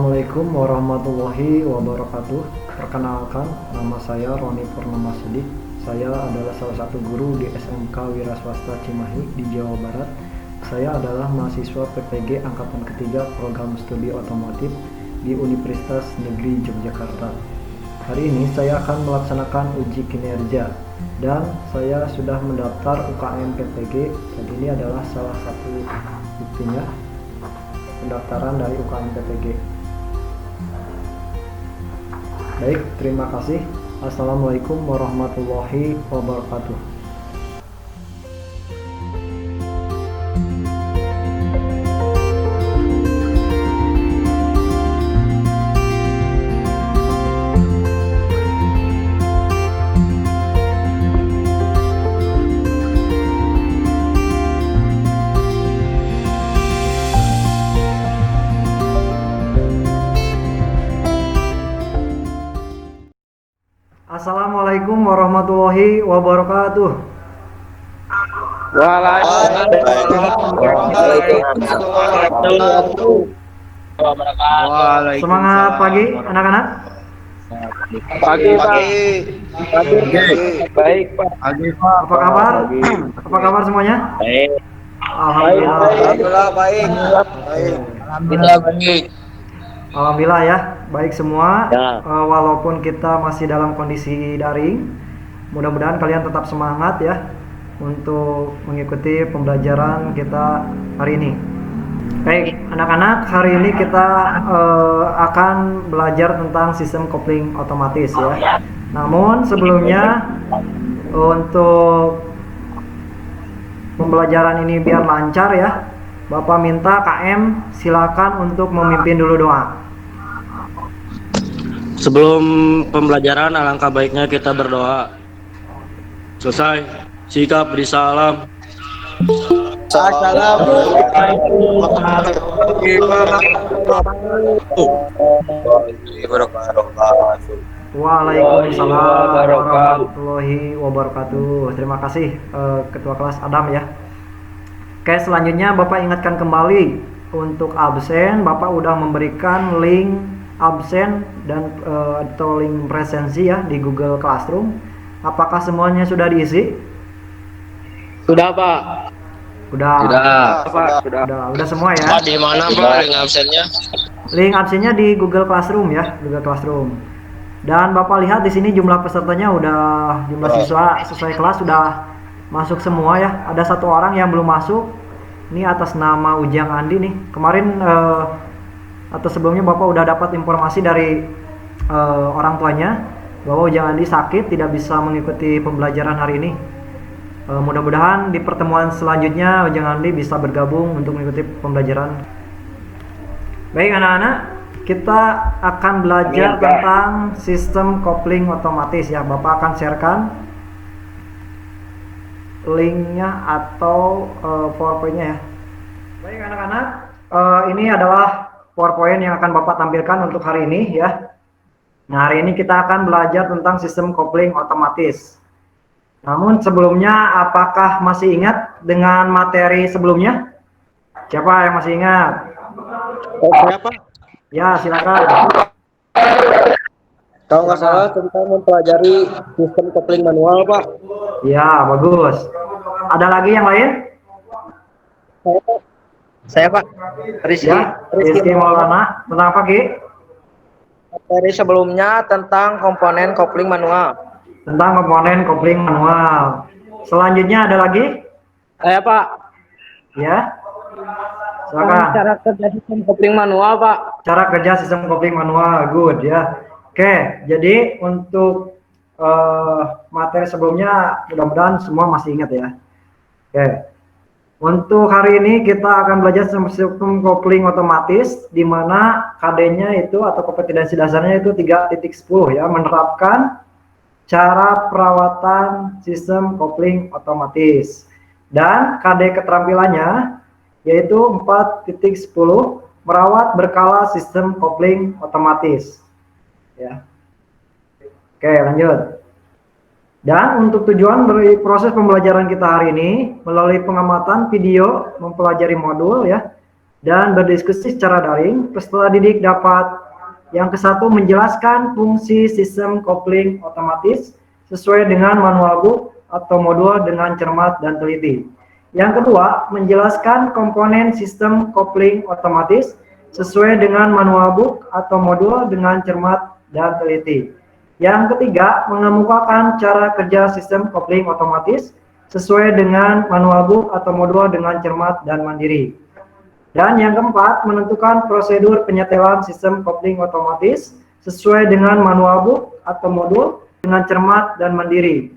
Assalamualaikum warahmatullahi wabarakatuh. Perkenalkan, nama saya Roni Purnama Sudi. Saya adalah salah satu guru di SMK Wira Swasta Cimahi di Jawa Barat. Saya adalah mahasiswa PPG Angkatan Ketiga Program Studi Otomotif di Universitas Negeri Yogyakarta. Hari ini saya akan melaksanakan uji kinerja dan saya sudah mendaftar UKM PPG. Jadi ini adalah salah satu buktinya, pendaftaran dari UKM PPG. Baik, terima kasih. Assalamualaikum warahmatullahi wabarakatuh. Assalamualaikum warahmatullahi wabarakatuh. Semangat pagi anak-anak. Pagi. Baik, Pak. Apa kabar? Apa kabar semuanya? Baik. Alhamdulillah. Baik. Alhamdulillah baik. Alhamdulillah ya, baik semua. Ya. Walaupun kita masih dalam kondisi daring, mudah-mudahan kalian tetap semangat ya untuk mengikuti pembelajaran kita hari ini. Baik, anak-anak, hari ini kita akan belajar tentang sistem kopling otomatis ya. Namun sebelumnya, untuk pembelajaran ini biar lancar ya, Bapak minta KM silakan untuk memimpin dulu doa. Sebelum pembelajaran, alangkah baiknya kita berdoa. Selesai. Sikap beri salam. Assalamualaikum Waalaikumsalam warahmatullahi wabarakatuh. Terima kasih Ketua Kelas Adam ya. Oke, selanjutnya Bapak ingatkan kembali untuk absen. Bapak udah memberikan link absen dan atau link presensi ya di Google Classroom. Apakah semuanya sudah diisi? Sudah, Pak. Udah semua ya. Di mana, Pak, link absennya? Link absennya di Google Classroom ya, Google Classroom. Dan Bapak lihat di sini jumlah pesertanya jumlah siswa sesuai kelas sudah masuk semua ya. Ada satu orang yang belum masuk. Ini atas nama Ujang Andi nih. Kemarin atau sebelumnya Bapak udah dapat informasi dari orang tuanya bahwa Ujang Andi sakit, tidak bisa mengikuti pembelajaran hari ini. Mudah-mudahan di pertemuan selanjutnya Ujang Andi bisa bergabung untuk mengikuti pembelajaran. Baik anak-anak, kita akan belajar tentang sistem kopling otomatis ya. Bapak akan sharekan linknya atau PowerPoint-nya ya. Baik anak-anak, ini adalah PowerPoint yang akan Bapak tampilkan untuk hari ini ya. Nah, hari ini kita akan belajar tentang sistem kopling otomatis. Namun sebelumnya, apakah masih ingat dengan materi sebelumnya? Siapa yang masih ingat? Siapa? Ya, silakan. Kalau nggak salah tentang mempelajari sistem kopling manual, Pak. Ya, bagus. Ada lagi yang lain? Saya, Pak. Rizky. Ya, Rizky Maulana. Tentang apa, Ki? Materi sebelumnya tentang komponen kopling manual. Tentang komponen kopling manual. Selanjutnya ada lagi? Saya, Pak. Ya. Silakan. Cara kerja sistem kopling manual, Pak. Cara kerja sistem kopling manual, good ya. Oke, jadi untuk materi sebelumnya mudah-mudahan semua masih ingat ya. Oke. Untuk hari ini kita akan belajar sistem kopling otomatis di mana KD-nya itu atau kompetensi dasarnya itu 3.10 ya, menerapkan cara perawatan sistem kopling otomatis. Dan KD keterampilannya yaitu 4.10 merawat berkala sistem kopling otomatis. Ya. Oke, lanjut. Dan untuk tujuan dari proses pembelajaran kita hari ini melalui pengamatan video mempelajari modul ya, dan berdiskusi secara daring. Peserta didik dapat yang ke-1 menjelaskan fungsi sistem kopling otomatis sesuai dengan manual book atau modul dengan cermat dan teliti. Yang kedua, menjelaskan komponen sistem kopling otomatis sesuai dengan manual book atau modul dengan cermat dan teliti. Yang ketiga, mengemukakan cara kerja sistem kopling otomatis sesuai dengan manual book atau modul dengan cermat dan mandiri. Dan yang keempat, menentukan prosedur penyetelan sistem kopling otomatis sesuai dengan manual book atau modul dengan cermat dan mandiri.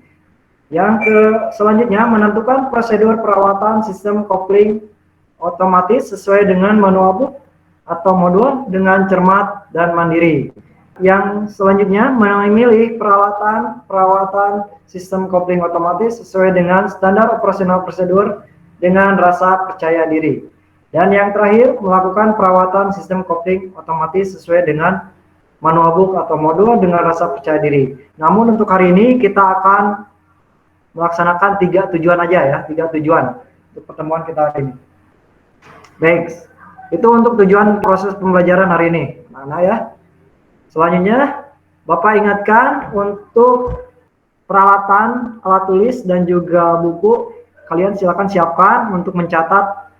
Selanjutnya, menentukan prosedur perawatan sistem kopling otomatis sesuai dengan manual book atau modul dengan cermat dan mandiri. Yang selanjutnya, memilih perawatan sistem kopling otomatis sesuai dengan standar operasional prosedur dengan rasa percaya diri. Dan yang terakhir, melakukan perawatan sistem kopling otomatis sesuai dengan manual book atau modul dengan rasa percaya diri. Namun untuk hari ini kita akan melaksanakan 3 tujuan aja ya, 3 tujuan untuk pertemuan kita hari ini. Baik, itu untuk tujuan proses pembelajaran hari ini. Mana ya? Selanjutnya, Bapak ingatkan untuk peralatan alat tulis dan juga buku, kalian silakan siapkan untuk mencatat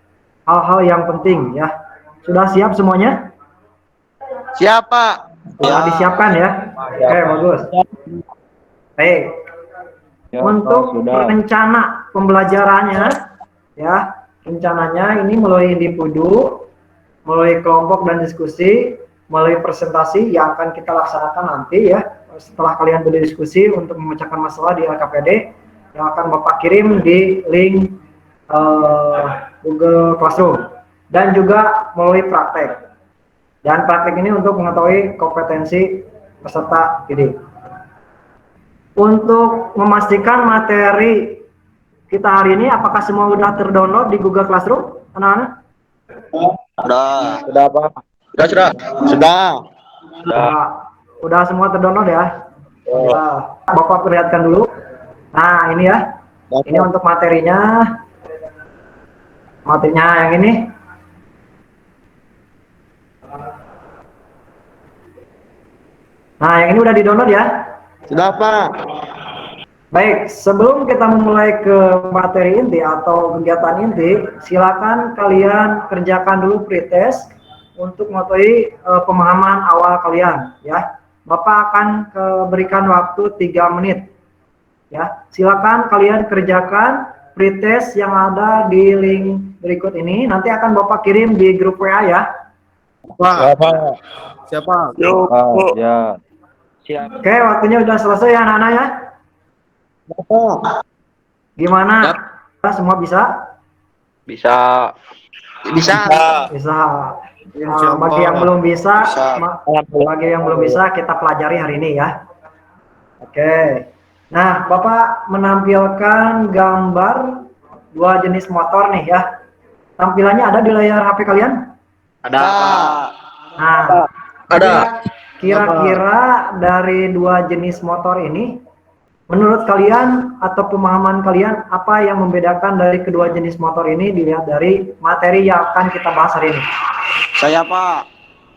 hal-hal yang penting ya. Sudah siap semuanya? Siap, Pak. Sudah disiapkan ya? Oke, bagus. Baik. Ya, untuk rencana pembelajarannya ya, rencananya ini melalui individu, melalui kelompok dan diskusi, melalui presentasi yang akan kita laksanakan nanti ya, setelah kalian berdiskusi untuk memecahkan masalah di LKPD yang akan Bapak kirim di link Google Classroom, dan juga melalui praktek. Dan praktek ini untuk mengetahui kompetensi peserta didik. Untuk memastikan materi kita hari ini, apakah semua sudah terdownload di Google Classroom, anak-anak? Sudah, Pak. Sudah semua terdownload ya? Nah, Bapak perlihatkan dulu. Nah, ini ya. Ini untuk materinya. Materinya yang ini. Nah, yang ini udah di-download ya? Sudah, Pak. Baik, sebelum kita memulai ke materi inti atau kegiatan inti, silakan kalian kerjakan dulu pretest untuk mengetahui pemahaman awal kalian ya. Bapak akan berikan waktu 3 menit ya. Silakan kalian kerjakan pretest yang ada di link berikut ini, nanti akan Bapak kirim di grup WA ya. Siapa? Siapa? Ya. Siap. Oke, waktunya sudah selesai ya anak-anak ya. Gimana? Semua bisa? Bisa. Bagi yang belum bisa, bagi yang belum bisa kita pelajari hari ini ya. Oke. Nah, Bapak menampilkan gambar 2 jenis motor nih ya. Tampilannya ada di layar HP kalian? Ada. Nah, Ada. Kira-kira dari 2 jenis motor ini, menurut kalian atau pemahaman kalian, apa yang membedakan dari kedua jenis motor ini dilihat dari materi yang akan kita bahas hari ini? Saya, Pak.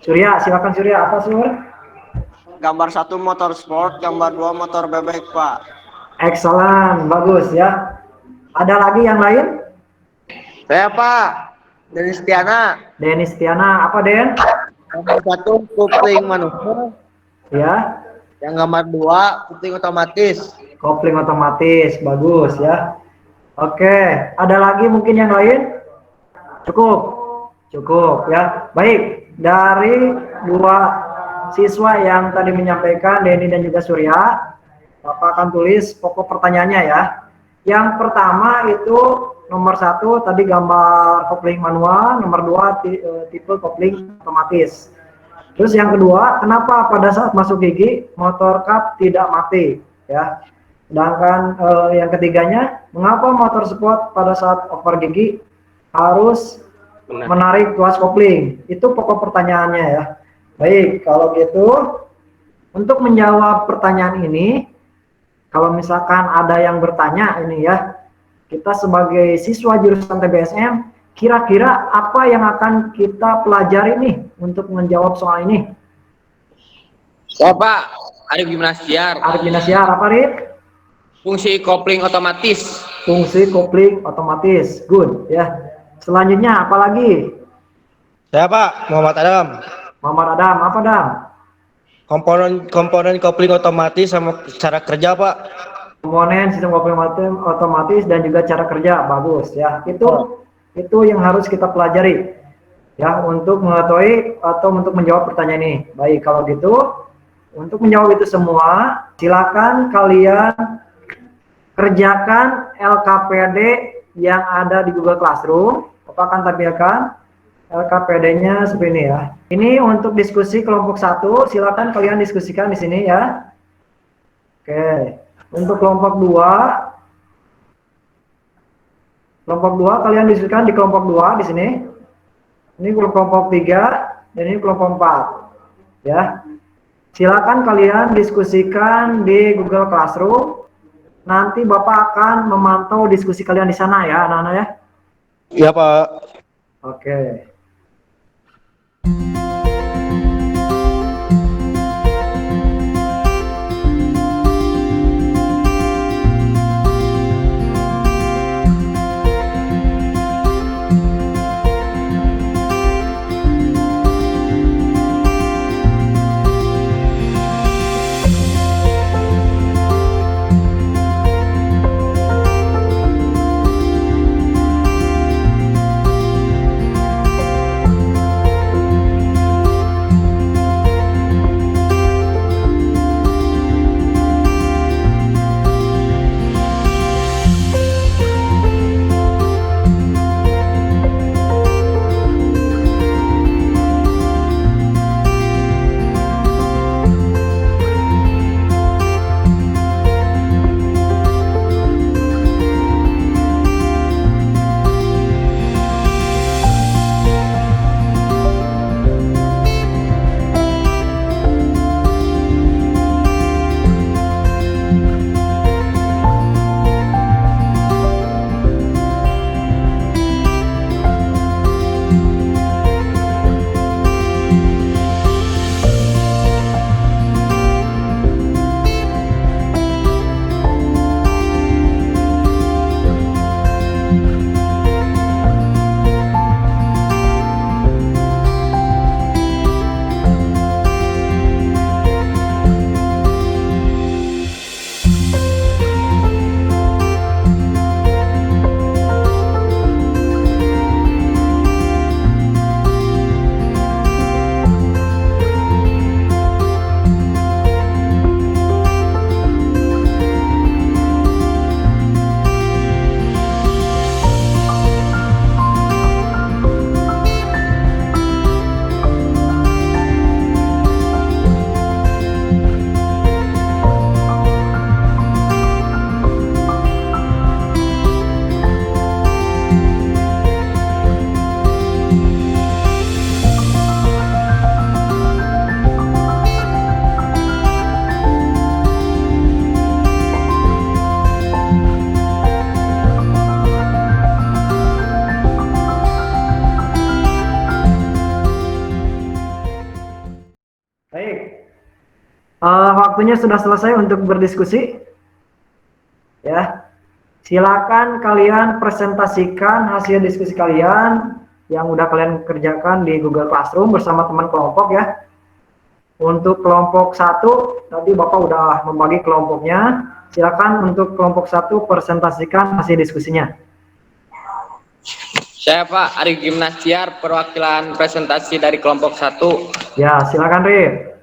Surya, silakan Surya. Apa Sur? Gambar 1 motor sport, gambar 2 motor bebek, Pak. Excellent, bagus ya. Ada lagi yang lain? Saya, Pak. Denis Tiana. Denis Tiana, apa Den? Gambar 1 kopling manual. Ya, Yang gambar 2 kopling otomatis. kopling otomatis, bagus ya. Oke, ada lagi mungkin yang lain? Cukup ya. Baik, dari 2 siswa yang tadi menyampaikan, Denny dan juga Surya, Bapak akan tulis pokok pertanyaannya ya. Yang pertama itu nomor 1 tadi gambar kopling manual, nomor 2 tipe kopling otomatis. Terus yang kedua, kenapa pada saat masuk gigi motor kap tidak mati ya. Sedangkan yang ketiganya, mengapa motor sport pada saat over gigi harus menarik tuas kopling? Itu pokok pertanyaannya ya. Baik, kalau gitu untuk menjawab pertanyaan ini, kalau misalkan ada yang bertanya ini ya, kita sebagai siswa jurusan TBSM, Kira-kira apa yang akan kita pelajari nih untuk menjawab soal ini? Pak, Arif Gimnastiar. Arif Binasiar, apa Arif? Fungsi kopling otomatis. Fungsi kopling otomatis. Good ya. Selanjutnya apa lagi? Saya Pak, Muhammad Adam. Muhammad Adam, apa Adam? Komponen kopling otomatis sama cara kerja Pak. Komponen sistem kopling otomatis dan juga cara kerja. Bagus ya. Itu yang harus kita pelajari ya untuk mengetahui atau untuk menjawab pertanyaan ini. Baik, kalau gitu untuk menjawab itu semua, silakan kalian kerjakan LKPD yang ada di Google Classroom. Bapak akan tampilkan LKPD-nya seperti ini ya. Ini untuk diskusi kelompok 1, silakan kalian diskusikan di sini ya. Oke. Untuk kelompok 2 kalian diskusikan di kelompok 2 di sini. Ini kelompok 3 dan ini kelompok 4. Ya. Silakan kalian diskusikan di Google Classroom. Nanti Bapak akan memantau diskusi kalian di sana ya, anak-anak ya. Iya Pak. Oke. Waktunya sudah selesai untuk berdiskusi. Ya, silakan kalian presentasikan hasil diskusi kalian yang udah kalian kerjakan di Google Classroom bersama teman kelompok ya. Untuk kelompok 1, tadi Bapak udah membagi kelompoknya. Silakan untuk kelompok 1 presentasikan hasil diskusinya. Saya Pak, Arif Gimnastiar, perwakilan presentasi dari kelompok 1. Ya, silakan Rif.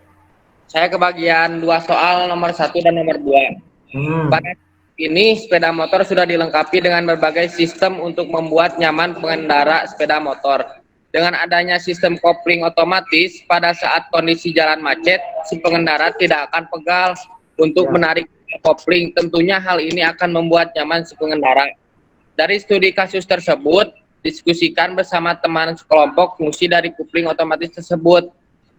Saya kebagian 2 soal, nomor 1 dan nomor 2. Pada ini sepeda motor sudah dilengkapi dengan berbagai sistem untuk membuat nyaman pengendara sepeda motor. Dengan adanya sistem kopling otomatis, pada saat kondisi jalan macet, si pengendara tidak akan pegal untuk menarik kopling. Tentunya hal ini akan membuat nyaman si pengendara. Dari studi kasus tersebut, diskusikan bersama teman sekelompok fungsi dari kopling otomatis tersebut.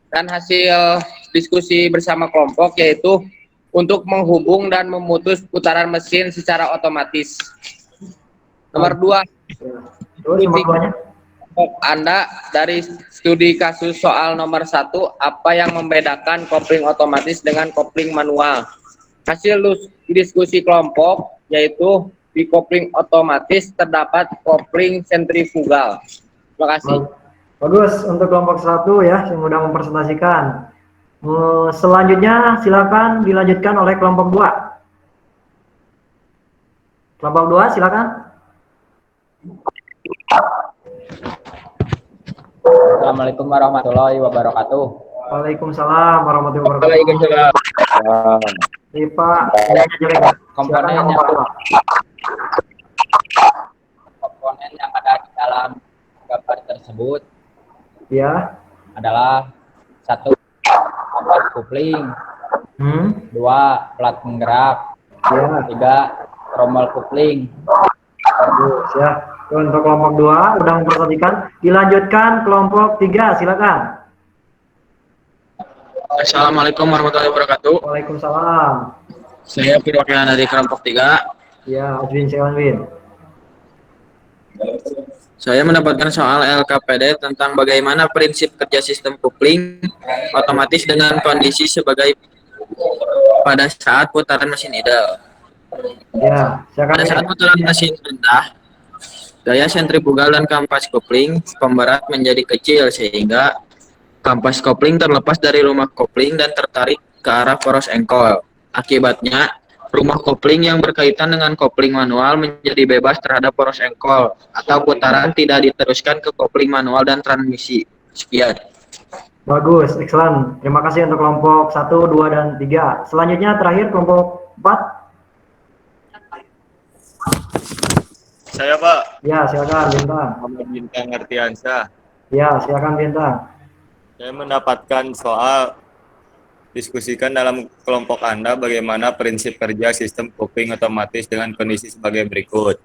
Dan hasil diskusi bersama kelompok yaitu untuk menghubung dan memutus putaran mesin secara otomatis. Nomor 2. Terus nomor 2-nya? Anda dari studi kasus soal nomor 1, apa yang membedakan kopling otomatis dengan kopling manual? Hasil diskusi kelompok yaitu di kopling otomatis terdapat kopling sentrifugal. Terima kasih. Bagus untuk kelompok 1 ya yang sudah mempresentasikan. Selanjutnya silakan dilanjutkan oleh kelompok 2. Kelompok 2 silakan. Assalamualaikum warahmatullahi wabarakatuh. Waalaikumsalam warahmatullahi wabarakatuh. Waalaikumsalam. Ini Pak, sinyalnya jelek. Komponen Silakan, yang Pak. komponen yang ada di dalam gambar tersebut Ya. adalah 1. Kompas kopling, 2. Plat penggerak, Ya. 3. trommel kopling. Bagus ya. Untuk kelompok 2 udah memperhatikan. Dilanjutkan kelompok 3 silakan. Assalamualaikum warahmatullahi wabarakatuh. Waalaikumsalam. Saya perwakilan dari kelompok 3. Ya, Adwin Sewanwin. Saya mendapatkan soal LKPD tentang bagaimana prinsip kerja sistem kopling otomatis dengan kondisi sebagai pada saat putaran mesin idle. Ya, silakan. Pada saat putaran mesin rendah, gaya sentrifugal dan kampas kopling pemberat menjadi kecil sehingga kampas kopling terlepas dari rumah kopling dan tertarik ke arah poros engkol. Akibatnya, rumah kopling yang berkaitan dengan kopling manual menjadi bebas terhadap poros engkol atau putaran tidak diteruskan ke kopling manual dan transmisi. Sekian. Bagus, excellent. Terima kasih untuk kelompok 1, 2, dan 3. Selanjutnya terakhir kelompok 4. Saya Pak. Ya, silakan Bintang. Muhammad Bintang Artiansyah. Ya, silakan Bintang. Saya mendapatkan soal diskusikan dalam kelompok Anda bagaimana prinsip kerja sistem kopling otomatis dengan kondisi sebagai berikut.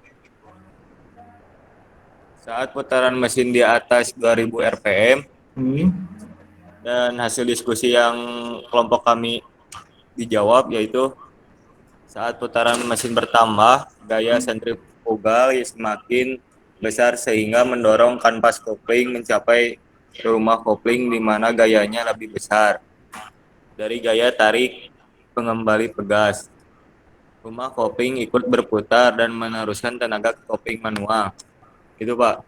Saat putaran mesin di atas 2000 rpm dan hasil diskusi yang kelompok kami dijawab yaitu saat putaran mesin bertambah, gaya sentrifugal semakin besar sehingga mendorong kanvas kopling mencapai rumah kopling di mana gayanya lebih besar dari gaya tarik pengembali pegas. Rumah kopling ikut berputar dan meneruskan tenaga ke kopling manual. Itu Pak.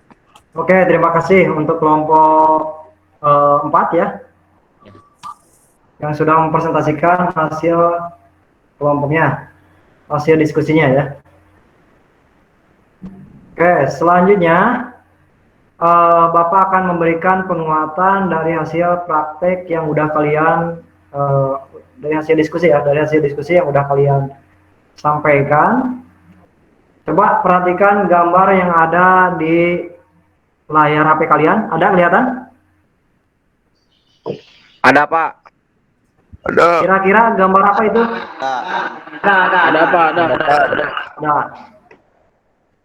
Oke, terima kasih untuk kelompok 4 ya, yang sudah mempresentasikan hasil kelompoknya, hasil diskusinya ya. Oke, selanjutnya Bapak akan memberikan penguatan dari hasil praktek yang udah kalian dari hasil diskusi ya, dari hasil diskusi yang udah kalian sampaikan. Coba perhatikan gambar yang ada di layar HP kalian. Ada kelihatan? Ada, Pak. Ada. Kira-kira gambar apa itu? Ada, Pak. Ada. Ada.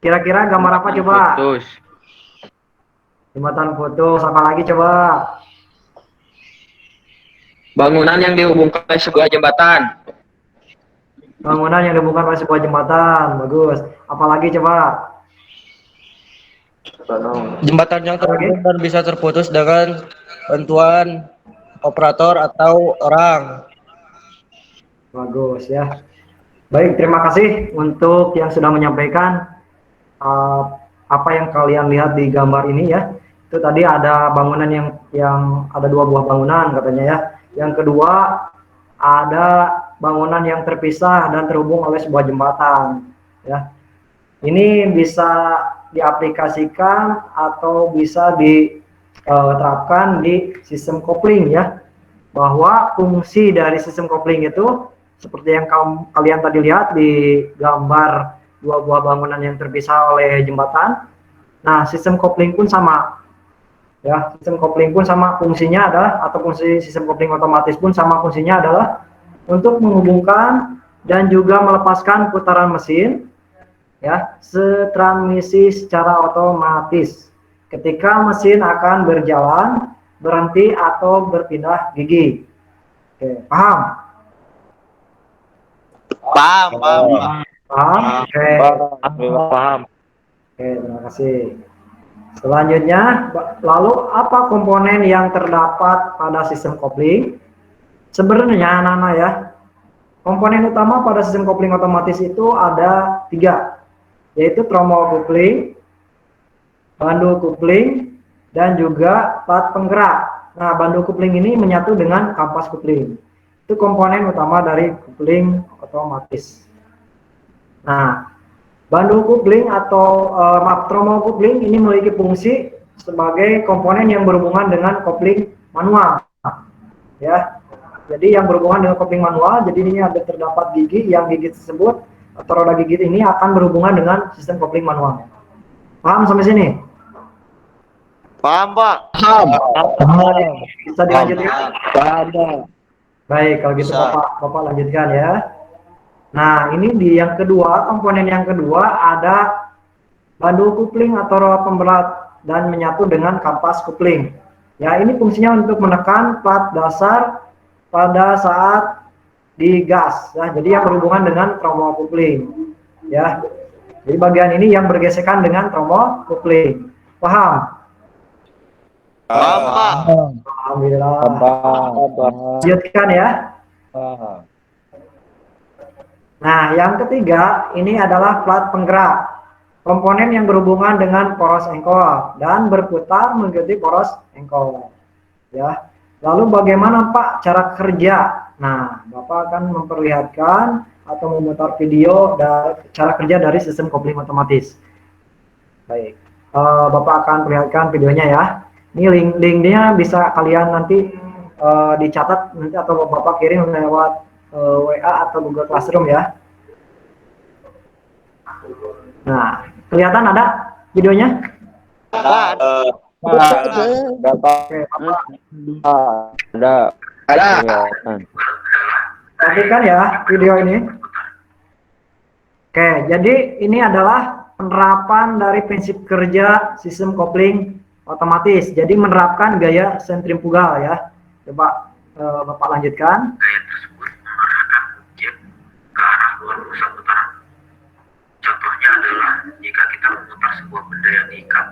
Kira-kira gambar apa coba? Putus. Jembatan putus. Apa lagi coba? Bangunan yang dihubungkan oleh sebuah jembatan. Bangunan yang dihubungkan oleh sebuah jembatan. Bagus. Apalagi coba? Jembatan yang terhubung dan bisa terputus dengan bantuan operator atau orang. Bagus ya. Baik, terima kasih untuk yang sudah menyampaikan apa yang kalian lihat di gambar ini ya. Itu tadi ada bangunan yang ada 2 buah bangunan katanya ya. Yang kedua ada bangunan yang terpisah dan terhubung oleh sebuah jembatan ya. Ini bisa diaplikasikan atau bisa diterapkan di sistem kopling ya, bahwa fungsi dari sistem kopling itu seperti yang kalian tadi lihat di gambar 2 buah bangunan yang terpisah oleh jembatan. Nah, sistem kopling pun sama ya, sistem kopling pun sama fungsinya adalah, atau fungsi sistem kopling otomatis pun sama fungsinya adalah untuk menghubungkan dan juga melepaskan putaran mesin ya, setransmisi secara otomatis ketika mesin akan berjalan, berhenti atau berpindah gigi. Oke, paham? Paham. Paham? Oke. Paham. Oke, terima kasih. Selanjutnya, lalu apa komponen yang terdapat pada sistem kopling? Sebenarnya anak-anak ya, komponen utama pada sistem kopling otomatis itu ada 3, yaitu tromol kopling, bandul kopling, dan juga plat penggerak. Nah, bandul kopling ini menyatu dengan kampas kopling. Itu komponen utama dari kopling otomatis. Nah, bandul kopling atau tromol kopling ini memiliki fungsi sebagai komponen yang berhubungan dengan kopling manual. Ya, jadi yang berhubungan dengan kopling manual, jadi ini ada terdapat gigi, yang gigi tersebut atau roda gigi ini akan berhubungan dengan sistem kopling manual. Paham sampai sini? Paham, Pak. Bisa dilanjutkan? Baik, kalau gitu Bapak lanjutkan ya. Nah, ini di yang kedua, komponen yang kedua ada bandul kopling atau roda pemberat dan menyatu dengan kampas kopling. Ya, ini fungsinya untuk menekan plat dasar pada saat digas. Ya, jadi yang berhubungan dengan tromol kopling. Ya, jadi bagian ini yang bergesekan dengan tromol kopling. Paham? Paham, Pak. Alhamdulillah. Lanjutkan ya. Nah, yang ketiga ini adalah plat penggerak. Komponen yang berhubungan dengan poros engkol dan berputar mengikuti poros engkol. Ya. Lalu bagaimana Pak cara kerja? Nah, Bapak akan memperlihatkan atau memutar video cara kerja dari sistem kopling otomatis. Baik. Bapak akan perlihatkan videonya ya. Ini linknya bisa kalian nanti dicatat nanti atau Bapak kirim lewat WA atau Google Classroom ya. Nah, kelihatan ada videonya? Ada. Perhatikan ya video ini. Oke, jadi ini adalah penerapan dari prinsip kerja sistem kopling otomatis. Jadi menerapkan gaya sentrifugal ya. Coba Bapak lanjutkan. Gaya tersebut mengarahkan objek ke arah luar pusat putaran. Contohnya adalah jika kita memutar sebuah benda yang diikat,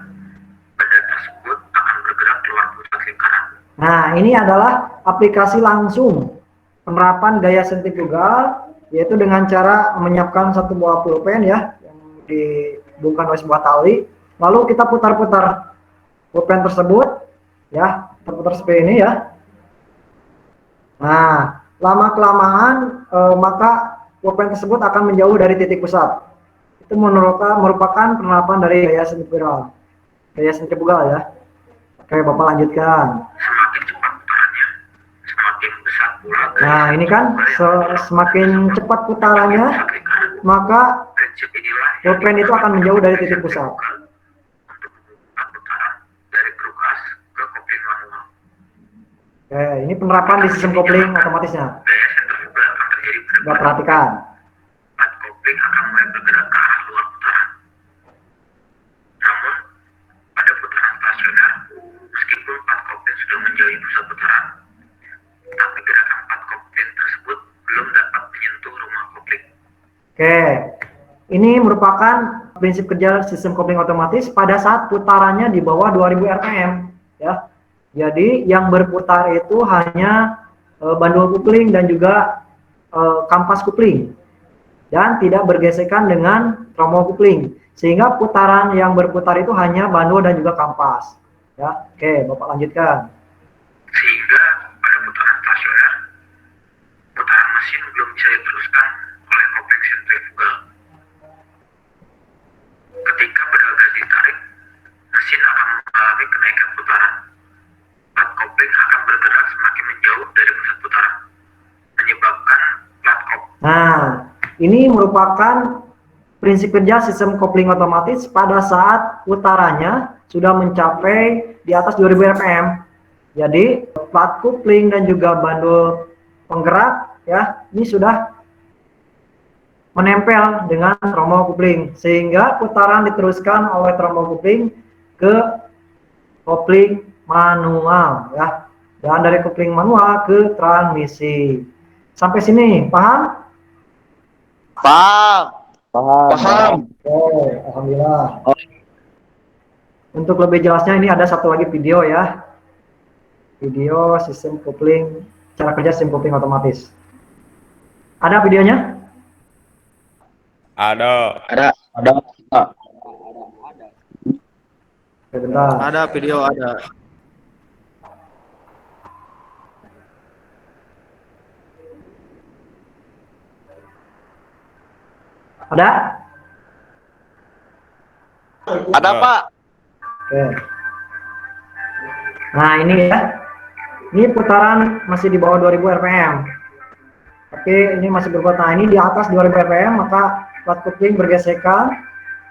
benda tersebut akan bergerak keluar pusat lingkaran. Nah, ini adalah aplikasi langsung penerapan gaya sentrifugal, yaitu dengan cara menyiapkan satu buah pulpen ya, yang dihubungkan oleh sebuah tali, lalu kita putar-putar pulpen tersebut, ya, putar-putar seperti ini ya. Nah, lama-kelamaan maka pulpen tersebut akan menjauh dari titik pusat. Itu merupakan penerapan dari gaya sentrifugal ya. Oke, Bapak lanjutkan. Semakin cepat putarannya, semakin besar pula gaya. Nah, ini kan semakin cepat putarannya, maka Prinsip inilah pulpen itu akan menjauh dari titik pusat. untuk membuka putaran dari berkas ke kopling manual. Oke, ini penerapan di sistem kopling otomatisnya. Gaya sentrifugal akan terjadi pada Coba perhatikan. plat kopling akan mulai bergerak ke arah luar putaran. Namun, pada putaran stasioner, meskipun plat kopling sudah menjauhi pusat putaran, tapi gerakan plat kopling tersebut belum dapat menyentuh rumah kopling. Oke, ini merupakan prinsip kerja sistem kopling otomatis pada saat putarannya di bawah 2000 rpm ya. Jadi yang berputar itu hanya bandul kopling dan juga kampas kopling dan tidak bergesekan dengan tromol kopling, sehingga putaran yang berputar itu hanya bandul dan juga kampas ya. Oke, Bapak lanjutkan. Sehingga pada putaran stasioner, putaran mesin belum bisa diteruskan oleh kopling sentrifugal. Ketika pedal gas ditarik, mesin akan mengalami kenaikan putaran. Plat kopling akan bergerak semakin menjauh dari pusat putaran, menyebabkan plat kopling. Nah, ini merupakan prinsip kerja sistem kopling otomatis pada saat putarannya sudah mencapai di atas 2000 rpm. Jadi, plat kopling dan juga bandul penggerak ya, ini sudah menempel dengan tromol kopling, sehingga putaran diteruskan oleh tromol kopling ke kopling manual ya, dan dari kopling manual ke transmisi. Sampai sini paham? Paham. Paham. Oke, alhamdulillah. Untuk lebih jelasnya ini ada satu lagi video ya. Video sistem kopling, cara kerja sistem kopling otomatis. Ada videonya? Ada. Ada. Sebentar. Ada video ada. Ada? Ada, Pak. Oke. Nah, ini ya. Ini putaran masih di bawah 2000 rpm. Tapi ini masih berputar. Nah, ini di atas 2000 rpm, maka plat kopling bergesekan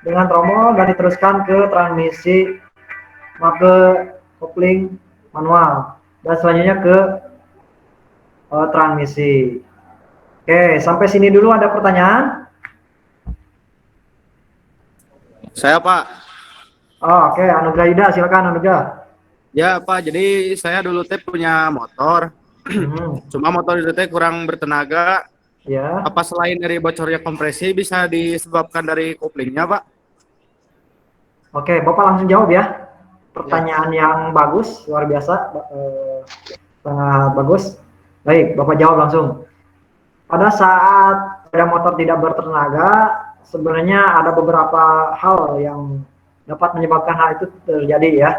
dengan trommel dan diteruskan ke transmisi, ke kopling manual, dan selanjutnya ke transmisi. Oke, sampai sini dulu ada pertanyaan? Saya Pak. Oh, oke, Anugrah Yuda, silakan Anugrah. Ya Pak, jadi saya dulu teh punya motor. Cuma motor itu teh kurang bertenaga. Ya. Apa selain dari bocornya kompresi bisa disebabkan dari koplingnya Pak? Oke, Bapak langsung jawab ya. Pertanyaan yang bagus, luar biasa, sangat bagus. Baik, Bapak jawab langsung. Pada saat sepeda motor tidak bertenaga, sebenarnya ada beberapa hal yang dapat menyebabkan hal itu terjadi ya.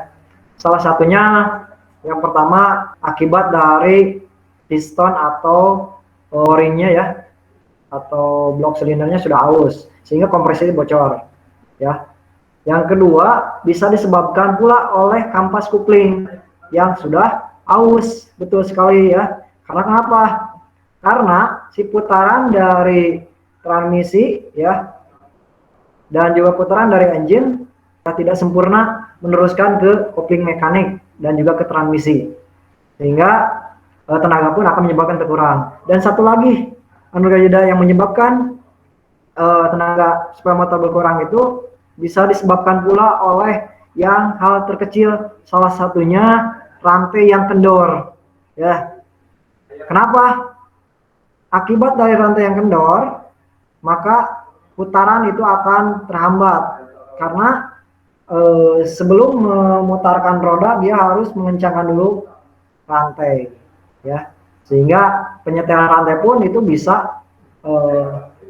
Salah satunya yang pertama akibat dari piston atau ringnya ya, atau blok silindernya sudah aus sehingga kompresi bocor ya. Yang kedua bisa disebabkan pula oleh kampas kopling yang sudah aus, betul sekali ya. Karena kenapa? Karena si putaran dari transmisi ya dan juga putaran dari engine tidak sempurna meneruskan ke kopling mekanik dan juga ke transmisi, sehingga tenaga pun akan menyebabkan kekurang. Dan satu lagi Anugrah Yuda yang menyebabkan tenaga sepeda motor berkurang itu bisa disebabkan pula oleh yang hal terkecil, salah satunya rantai yang kendor ya. Kenapa? Akibat dari rantai yang kendor, maka putaran itu akan terhambat karena sebelum memutarkan roda dia harus mengencangkan dulu rantai ya, sehingga penyetelan rantai pun itu bisa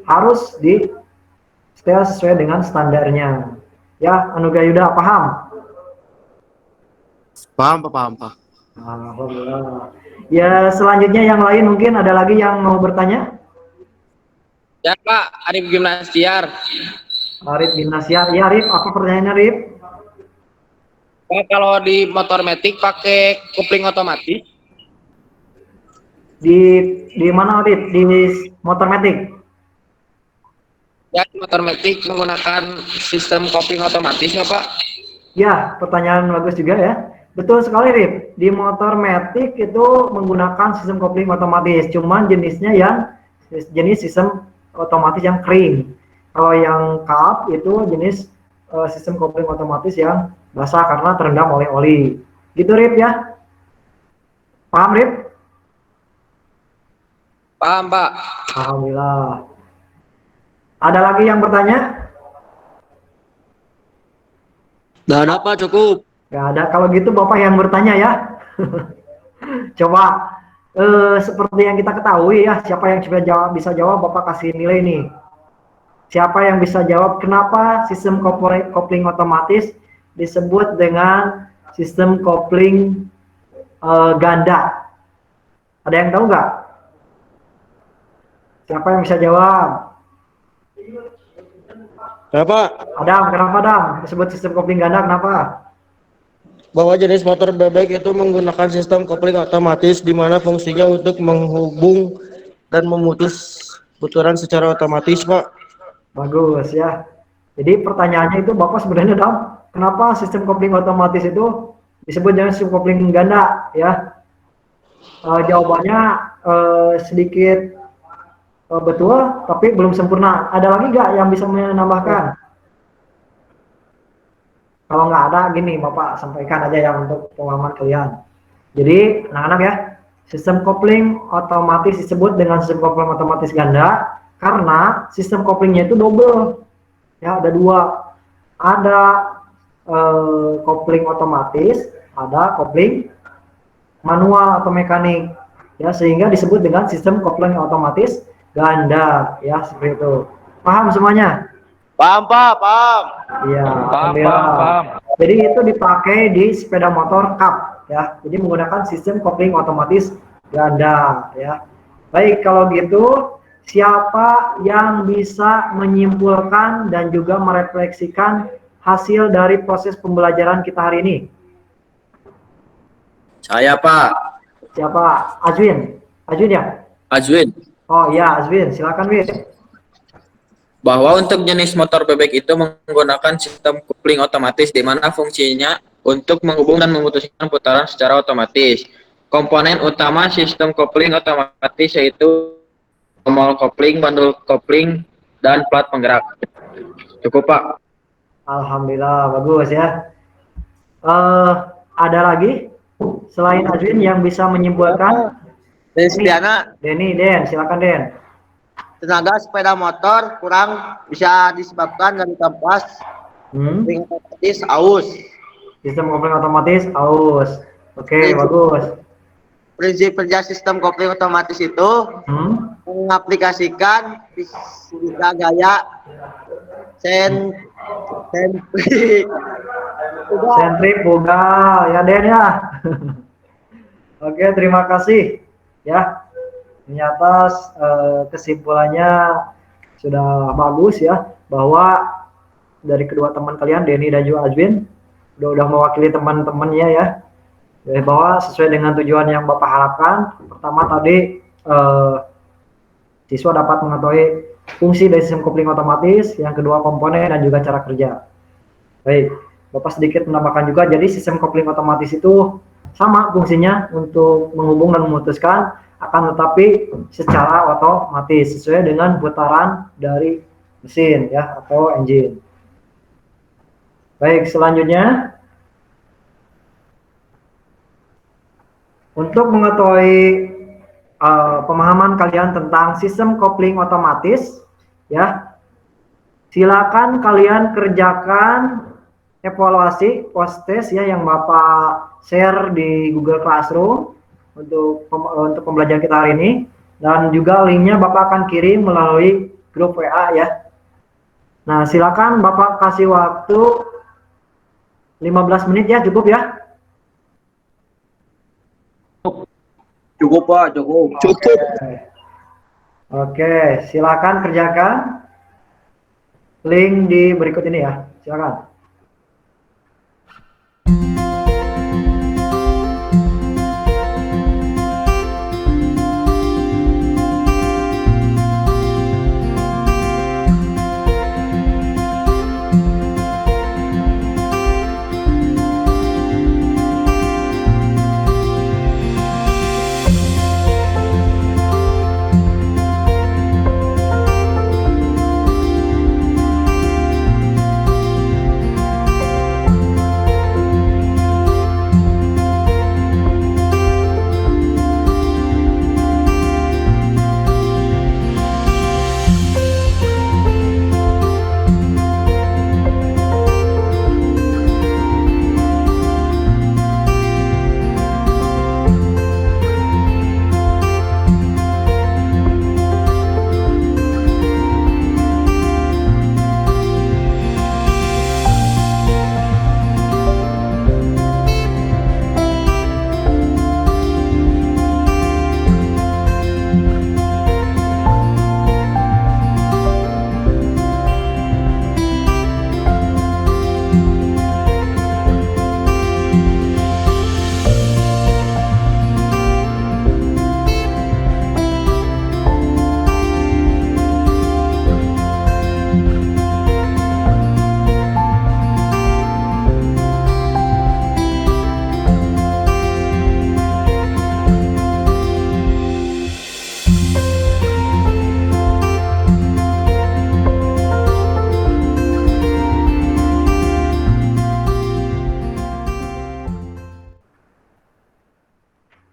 harus di setel sesuai dengan standarnya ya. Anugrah Yuda paham? Paham Pak. Alhamdulillah. Ya, selanjutnya yang lain mungkin ada lagi yang mau bertanya? Ya Pak, Arif Gimnastiar. Arif Gimnastiar. Ya Arif, apa pertanyaannya Arif? Pak, kalau di motor matic pakai kopling otomatis? Di mana Arif? Di motor matic? Ya, di motor matic menggunakan sistem kopling otomatis nggak Pak? Ya, pertanyaan bagus juga ya. Betul sekali Rip, di motor matic itu menggunakan sistem kopling otomatis, cuman jenisnya yang jenis sistem otomatis yang kering. Kalau yang cup itu jenis sistem kopling otomatis yang basah karena terendam oleh oli. Gitu Rip ya? Paham Rip? Paham Pak. Alhamdulillah. Ada lagi yang bertanya? Nggak ada Pak, cukup. Gak ada. Kalau gitu Bapak yang bertanya ya. Coba seperti yang kita ketahui ya, siapa yang bisa jawab Bapak kasih nilai nih. Siapa yang bisa jawab kenapa sistem kopling otomatis disebut dengan sistem kopling ganda? Ada yang tahu nggak? Siapa yang bisa jawab? Kenapa? Adam, kenapa Adam? Disebut sistem kopling ganda kenapa? Bahwa jenis motor bebek itu menggunakan sistem kopling otomatis di mana fungsinya untuk menghubung dan memutus putaran secara otomatis, Pak. Bagus ya. Jadi pertanyaannya itu Bapak sebenarnya Adam, kenapa sistem kopling otomatis itu disebut dengan sistem kopling ganda ya? Jawabannya sedikit betul, tapi belum sempurna. Ada lagi nggak yang bisa menambahkan? Kalau nggak ada, gini Bapak sampaikan aja ya untuk pemahaman kalian. Jadi anak-anak ya, sistem kopling otomatis disebut dengan sistem kopling otomatis ganda karena sistem koplingnya itu double. Ya, ada dua. Ada kopling otomatis, ada kopling manual atau mekanik, ya, sehingga disebut dengan sistem kopling otomatis ganda, ya, seperti itu. Paham semuanya? Paham, Pak, paham. Iya, paham. Jadi itu dipakai di sepeda motor cup, ya. Jadi menggunakan sistem kopling otomatis ganda, ya. Baik, kalau gitu siapa yang bisa menyimpulkan dan juga merefleksikan hasil dari proses pembelajaran kita hari ini? Saya, Pak. Siapa? Azwin? Azwin ya? Azwin. Oh iya, Azwin. Silakan, Win. Bahwa untuk jenis motor bebek itu menggunakan sistem kopling otomatis di mana fungsinya untuk menghubung dan memutuskan putaran secara otomatis. Komponen utama sistem kopling otomatis yaitu tombol kopling, bandul kopling, dan plat penggerak. Cukup, Pak. Alhamdulillah, bagus ya. Ada lagi selain Azwin yang bisa menyimpulkan? Denny, Den, silakan Den. tenaga sepeda motor kurang bisa disebabkan dari kampas kopling otomatis aus. Sistem kopling otomatis aus. Oke, bagus. Prinsip kerja sistem kopling otomatis itu mengaplikasikan fisika gaya sentrifugal, ya Den ya. Oke, terima kasih ya. Ternyata kesimpulannya sudah bagus ya, bahwa dari kedua teman kalian, Denny dan juga Azwin, udah mewakili teman-temannya ya, bahwa sesuai dengan tujuan yang Bapak harapkan. Pertama tadi siswa dapat mengetahui fungsi dari sistem kopling otomatis, yang kedua komponen dan juga cara kerja. Baik, Bapak sedikit menambahkan juga, jadi sistem kopling otomatis itu sama fungsinya untuk menghubung dan memutuskan, akan tetapi secara otomatis sesuai dengan putaran dari mesin ya, atau engine. Baik, selanjutnya untuk mengetahui pemahaman kalian tentang sistem kopling otomatis ya, silakan kalian kerjakan evaluasi post test ya yang Bapak share di Google Classroom untuk pembelajaran kita hari ini, dan juga linknya Bapak akan kirim melalui grup WA ya. Nah, silakan Bapak kasih waktu 15 menit ya, cukup ya? Cukup, Pak, cukup. Oke, silakan kerjakan link di berikut ini ya, silakan.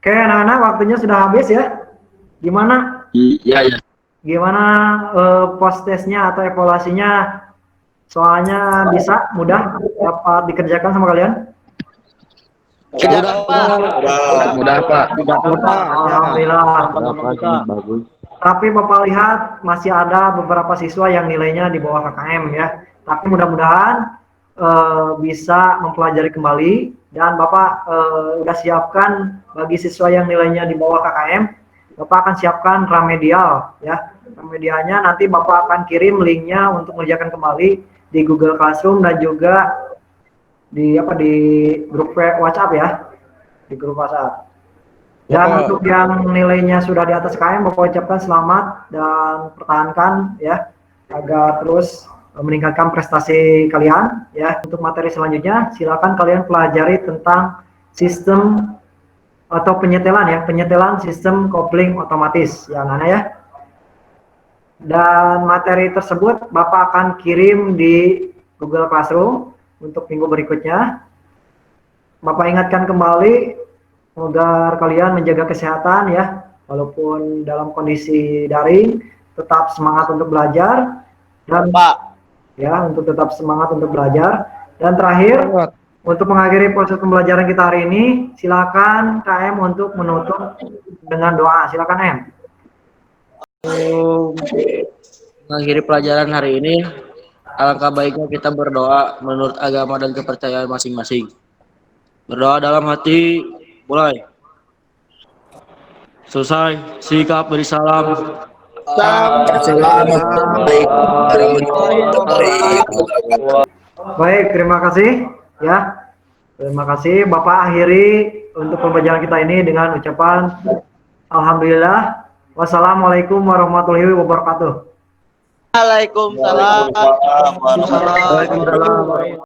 Oke, anak-anak, waktunya sudah habis ya. Gimana? Iya, ya. Gimana post testnya atau evaluasinya Soalnya bisa mudah dapat dikerjakan sama kalian? Mudah, Pak. Alhamdulillah. Bagus. Tapi Bapak lihat masih ada beberapa siswa yang nilainya di bawah KKM ya. Tapi mudah-mudahan bisa mempelajari kembali dan Bapak udah siapkan bagi siswa yang nilainya di bawah KKM, Bapak akan siapkan remedial ya. Remedialnya nanti Bapak akan kirim linknya untuk mengerjakan kembali di Google Classroom dan juga di grup WhatsApp ya, di grup WhatsApp. Dan untuk yang nilainya sudah di atas KM, Bapak ucapkan selamat dan pertahankan ya agar terus meningkatkan prestasi kalian ya. Untuk materi selanjutnya silakan kalian pelajari tentang sistem atau penyetelan sistem kopling otomatis ya Nana ya. Dan materi tersebut Bapak akan kirim di Google Classroom untuk minggu berikutnya. Bapak ingatkan kembali agar kalian menjaga kesehatan ya, walaupun dalam kondisi daring, tetap semangat untuk belajar dan untuk tetap semangat untuk belajar. Dan terakhir, untuk mengakhiri proses pembelajaran kita hari ini, silakan KM untuk menutup dengan doa. Silakan M. Mengakhiri pelajaran hari ini, alangkah baiknya kita berdoa menurut agama dan kepercayaan masing-masing. Berdoa dalam hati, mulai. Selesai, sikap beri salam. Baik, terima kasih ya. Terima kasih. Bapak akhiri untuk pembelajaran kita ini dengan ucapan alhamdulillah. Wassalamualaikum warahmatullahi wabarakatuh. Waalaikumsalam. Waalaikumsalam.